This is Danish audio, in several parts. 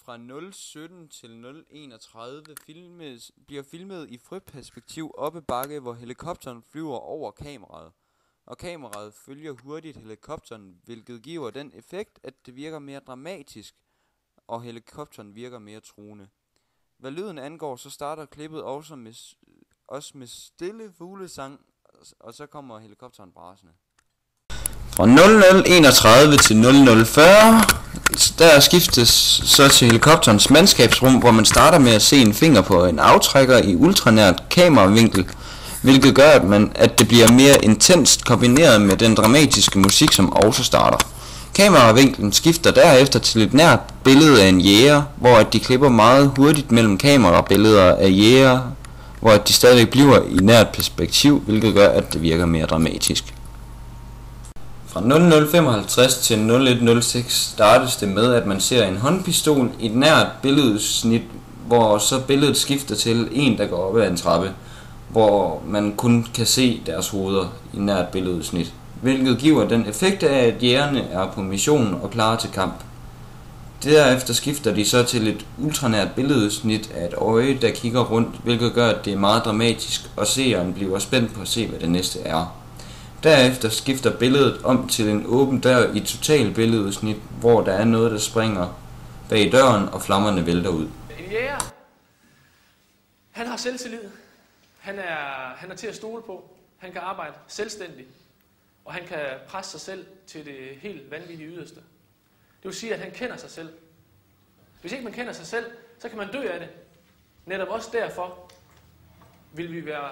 fra 017 til 031 bliver filmet i frøperspektiv oppe bakke, hvor helikopteren flyver over kameraet. Og kameraet følger hurtigt helikopteren, hvilket giver den effekt, at det virker mere dramatisk, og helikopteren virker mere truende. Hvad lyden angår, så starter klippet også med stille fuglesang, og så kommer helikopteren brasende. Fra 0031 til 0040, der skiftes så til helikopterens mandskabsrum, hvor man starter med at se en finger på en aftrækker i ultranært kameravinkel, hvilket gør, at det bliver mere intenst kombineret med den dramatiske musik, som også starter. Kameravinklen skifter derefter til et nært billede af en jæger, hvor at de klipper meget hurtigt mellem kamerabilleder af jæger, hvor at de stadig bliver i nært perspektiv, hvilket gør, at det virker mere dramatisk. Fra 0055 til 0106 startes det med, at man ser en håndpistol i et nært billedsnit, hvor så billedet skifter til en, der går op ad en trappe, hvor man kun kan se deres hoveder i nært billedsnit, hvilket giver den effekt af, at jægerne er på mission og klar til kamp. Derefter skifter de så til et ultranært billedsnit af et øje, der kigger rundt, hvilket gør, at det er meget dramatisk, og seeren bliver spændt på at se, hvad det næste er. Derefter skifter billedet om til en åben dør i et total billedsnit, hvor der er noget, der springer bag døren, og flammerne vælter ud. En jæger, han har selvtillid. Han er til at stole på. Han kan arbejde selvstændigt, og han kan presse sig selv til det helt vanvittige yderste. Det vil sige, at han kender sig selv. Hvis ikke man kender sig selv, så kan man dø af det. Netop også derfor vil vi være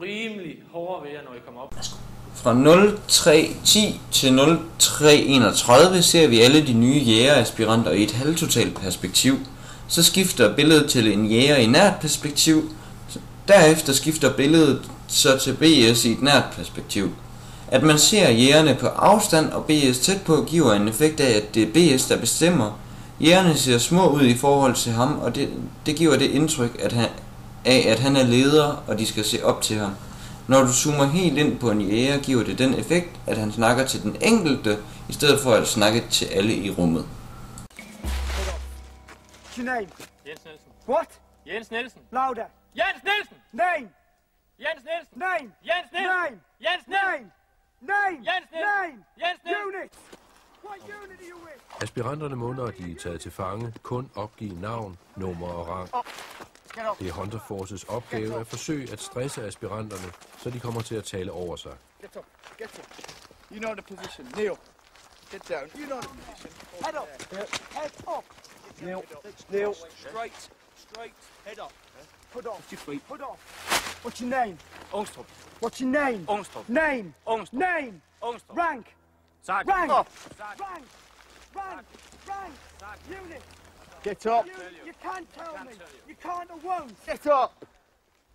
rimelig hårdere ved jer, når I kommer op. Fra 0310 til 0331 ser vi alle de nye jægeraspiranter i et halvtotalt perspektiv. Så skifter billedet til en jæger i nært perspektiv. Derefter skifter billedet så til BS i et nært perspektiv. At man ser jægerne på afstand og BS tæt på giver en effekt af, at det er BS, der bestemmer. Jægerne ser små ud i forhold til ham, og det giver det indtryk at han er leder, og de skal se op til ham. Når du zoomer helt ind på en jæger, giver det den effekt, at han snakker til den enkelte, i stedet for at snakke til alle i rummet. What's your name? Jens Nielsen. What? Jens Nielsen. Louder. Jens Nielsen! Name. Jens Nielsen! Name. Jens Nielsen! Name. Jens Nielsen! Name. Name. Jens Nielsen! Name. Jens Nielsen! Unit. What unit are you with? Aspiranterne må, når de er taget til fange, kun opgive navn, nummer og rang. Det er Hunter Forces opgave at forsøge at stresse aspiranterne, så de kommer til at tale over sig. Get up. Get up. You know the position. Kneel. Get down. You know the position. Head up. Head up. Kneel. Kneel. Straight. Straight. Head up. Put off. Your feet. Put off. What's your name? Ungstrup. What's your name? Ungstrup. Name. Ungstrup. Name. Ungstrup. Rank. Sergeant. Rank. Up. Rank. Rank. Rank. Unit. Get up. You can't tell me. You can't or won't. Get up.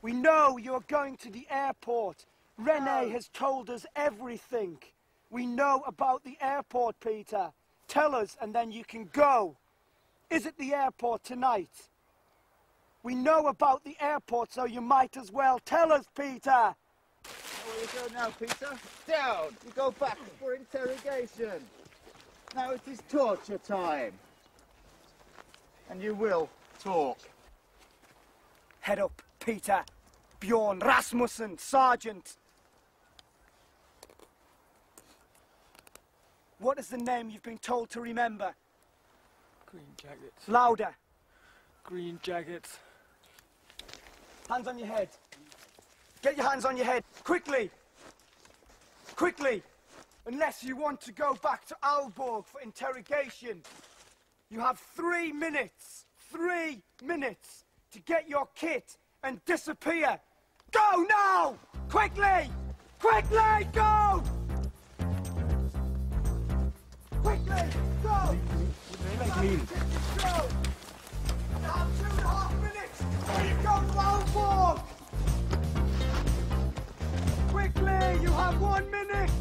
We know you're going to the airport. Renee has told us everything. We know about the airport, Peter. Tell us and then you can go. Is it the airport tonight? We know about the airport, so you might as well tell us, Peter. Where you go now, Peter? Down! You go back for interrogation. Now it is torture time. And you will talk. Head up, Peter. Bjorn Rasmussen, Sergeant. What is the name you've been told to remember? Green jackets. Louder. Green jackets. Hands on your head. Get your hands on your head. Quickly. Quickly. Unless you want to go back to Aalborg for interrogation. You have 3 minutes. 3 minutes to get your kit and disappear. Go now! Quickly! Quickly, go! Quickly, go! Go! You have 2.5 minutes. Go to Aalborg! Quickly, you have 1 minute.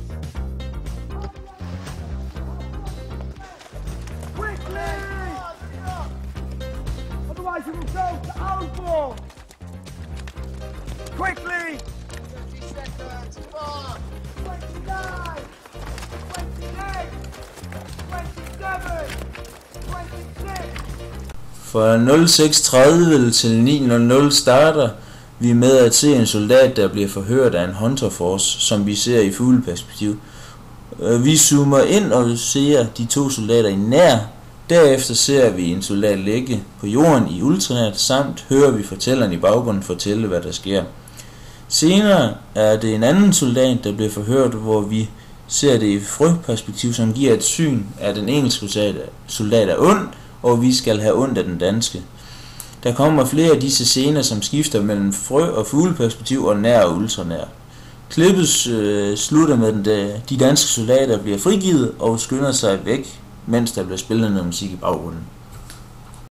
Quickly! Otherwise you will go to Aalborg. Quickly! 30 seconds, come on! 29, 28, 27, 26. Fra 06:30 til 9:00 starter vi med at se en soldat, der bliver forhørt af en Hunter Force, som vi ser i fugleperspektiv. Vi zoomer ind og ser de 2 soldater i nær. Derefter ser vi en soldat ligge på jorden i ultranært, samt hører vi fortælleren i baggrunden fortælle, hvad der sker. Senere er det en anden soldat, der bliver forhørt, hvor vi ser det i frøperspektiv, som giver et syn af den engelske soldat er ond, og vi skal have ondt af den danske. Der kommer flere af disse scener, som skifter mellem frø- og fugleperspektiv og nær og ultranær. Klippet slutter med, de danske soldater bliver frigivet og skynder sig væk, mens der bliver spillet noget musik i baggrunden.